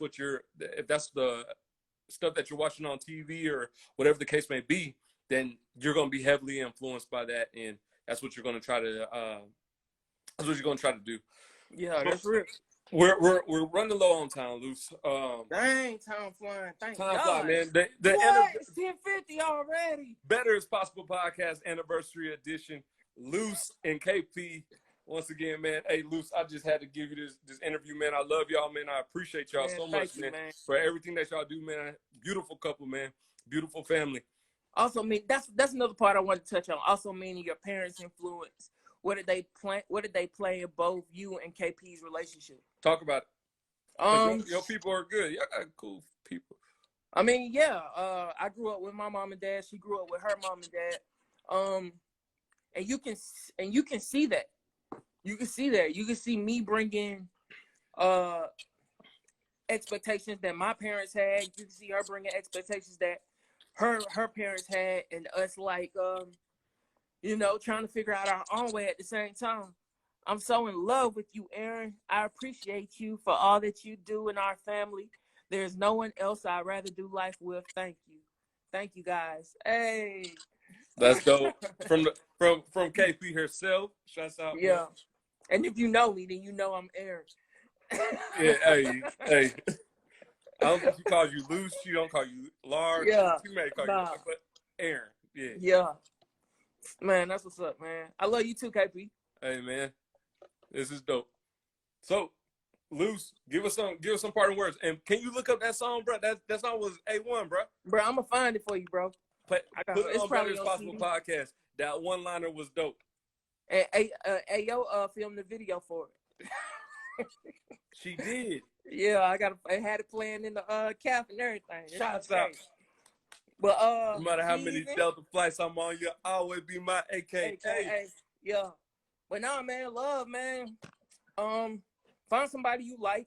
the stuff that you're watching on TV or whatever the case may be, then you're going to be heavily influenced by that, and that's what you're going to try to do. Yeah, that's real. We're running low on time, Luce. Dang, time flying. Thank God. Time flying, man. It's 10:50 already. Better is Possible podcast anniversary edition. Luce and KP. Once again, man. Hey, Luce, I just had to give you this interview, man. I love y'all, man. I appreciate y'all so much, man, for everything that y'all do, man. Beautiful couple, man. Beautiful family. Also, that's another part I want to touch on. Also, meaning your parents' influence. What did they play in both you and KP's relationship? Talk about it. Your people are good. Y'all got cool people. I mean, yeah. I grew up with my mom and dad. She grew up with her mom and dad. And you can see that. You can see that. You can see me bringing expectations that my parents had. You can see her bringing expectations that her parents had, and us like trying to figure out our own way at the same time. I'm so in love with you, Aaron. I appreciate you for all that you do in our family. There's no one else I'd rather do life with. Thank you. Thank you, guys. Hey. That's dope. From KP herself. Shouts out. Yeah. Man. And if you know me, then you know I'm Aaron. Yeah, hey. I don't think she calls you Luce. She don't call you large. Yeah. She may call you, but Aaron. Yeah. Yeah. Man, that's what's up, man. I love you too, KP. Hey, man. This is dope. So, Luce, give us some parting words. And can you look up that song, bro? That song was A1, bro. Bro, I'm gonna find it for you, bro. Put it on Better is Possible podcast. That one-liner was dope. And Ayo filmed the video for it. She did. Yeah, I had it playing in the calf and everything. Shots out. But no matter how many Delta flights I'm on, you'll always be my AKA. Yeah. But nah, man, love, man. Find somebody you like,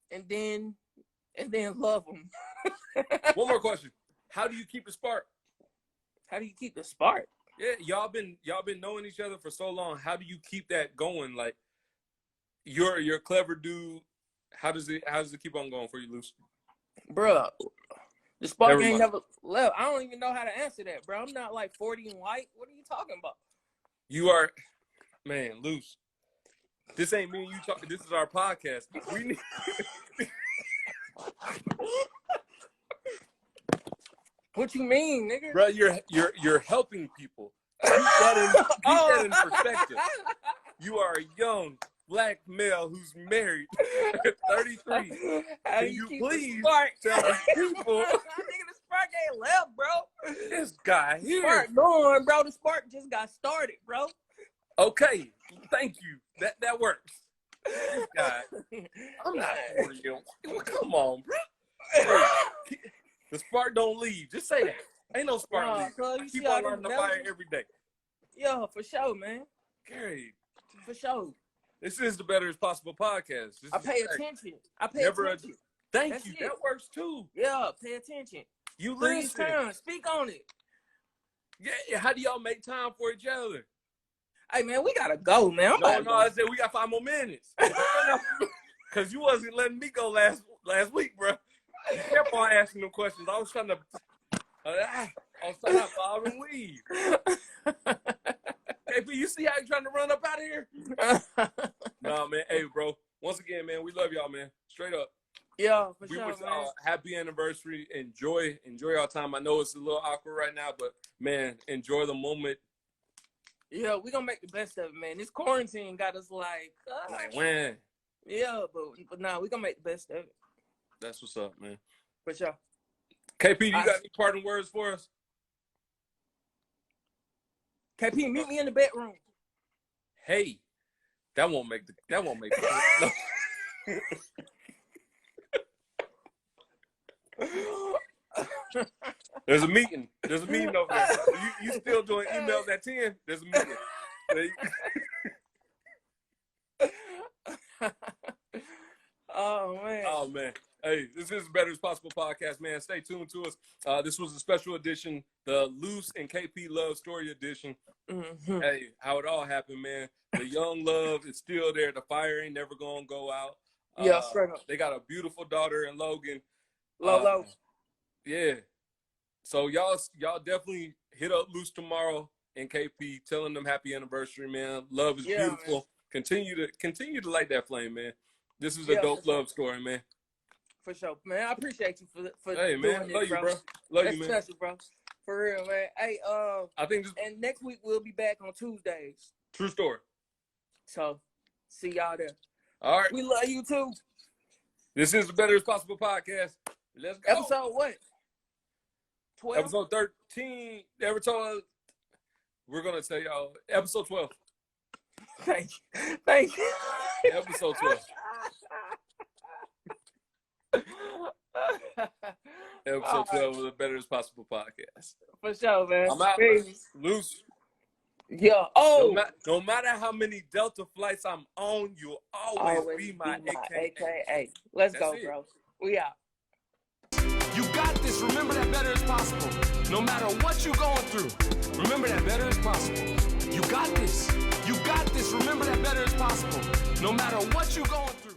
and then love them. One more question: how do you keep the spark? How do you keep the spark? Yeah, y'all been knowing each other for so long. How do you keep that going? Like, you're a clever dude. How does it keep on going for you, Luce? Bruh, the spark ain't never left. I don't even know how to answer that, bro. I'm not like 40 and white. What are you talking about? You are, man, Luce. This ain't me and you talking. This is our podcast. We need. What you mean, nigga? Bro, you're helping people. Keep that in perspective. You are a young black male who's married, 33. Can you please tell the people? Nigga, the spark ain't left, bro. This guy here. Spark going, bro. The spark just got started, bro. Okay, thank you. That works. This guy, I'm not for you. Come on, bro. The spark don't leave. Just say that. Ain't no spark leave. I keep on lighting the fire every day. Yeah, for sure, man. Gary. For sure. This is the Better is Possible podcast. I pay attention. Attention. Thank you. That works too. Yeah, pay attention. You listen. Speak on it. Yeah. How do y'all make time for each other? Hey, man, we gotta go, man. I said we got 5 more minutes. Because you wasn't letting me go last week, bro. You kept on asking them questions. I was trying to follow and leave. KP, you see how you trying to run up out of here? Nah, man. Hey, bro. Once again, man, we love y'all, man. Straight up. Yeah, for sure, man. Happy anniversary. Enjoy our time. I know it's a little awkward right now, but, man, enjoy the moment. Yeah, we gonna make the best of it, man. This quarantine got us like when? Yeah, but nah, we gonna make the best of it. That's what's up, man. For sure. KP, you got any parting words for us? KP, meet me in the bedroom. Hey, that won't make the no. There's a meeting over there. You still doing emails at 10? There's a meeting. Oh man. Hey, this is the Better as Possible podcast, man. Stay tuned to us. This was a special edition, the Loose and KP Love Story edition. Mm-hmm. Hey, how it all happened, man. The young love is still there. The fire ain't never gonna go out. Yeah, straight up. They got a beautiful daughter in Logan. Low. Yeah. So y'all definitely hit up Loose tomorrow and KP, telling them happy anniversary, man. Love is beautiful. Man. Continue to light that flame, man. This is a dope love story, man. For sure, man. I appreciate you for hey, doing man. this, Love bro. You, bro. Love That's you, man. special, bro. For real, man. Hey, I think and next week we'll be back on Tuesdays. True story. So, see y'all there. All right. We love you too. This is the Better as Possible podcast. Let's go. Episode what? 12? Episode 13. We're gonna tell y'all episode 12. Thank you. Episode 12. Episode 12 of the Better as Possible podcast. For sure, man. I'm out. Peace. Loose. Yeah. Oh. No matter how many Delta flights I'm on, you'll always be my AKA. Let's go, bro. We out. You got this. Remember that better is possible. No matter what you're going through, remember that better is possible. You got this. You got this. Remember that better is possible. No matter what you're going through.